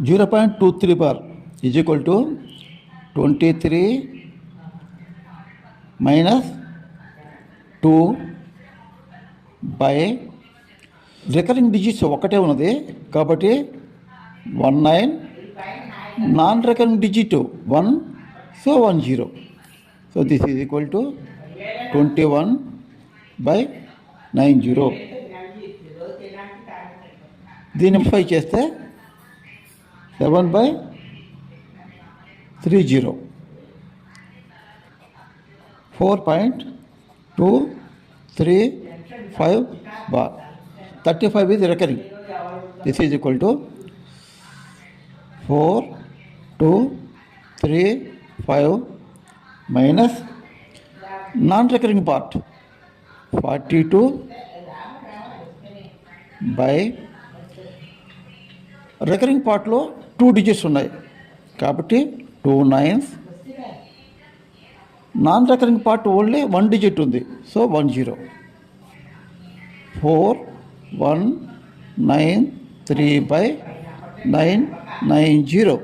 0.23 bar is equal to 23 minus 2 by recurring digits ఒకటే ఉన్నది కాబట్టి 19, non recurring digit 1, so 10. So this is equal to 21/90. దీన్ని ఫై చేస్తే 7/30, 4.235 bar. 35 is recurring. This is equal to 4,2,3,5 minus non-recurring part 42 by recurring part లో 2 digits ఉన్నాయి కాబట్టి 2 9s. Non recurring part only 1 digit ఉంది, so 10. 4193/990.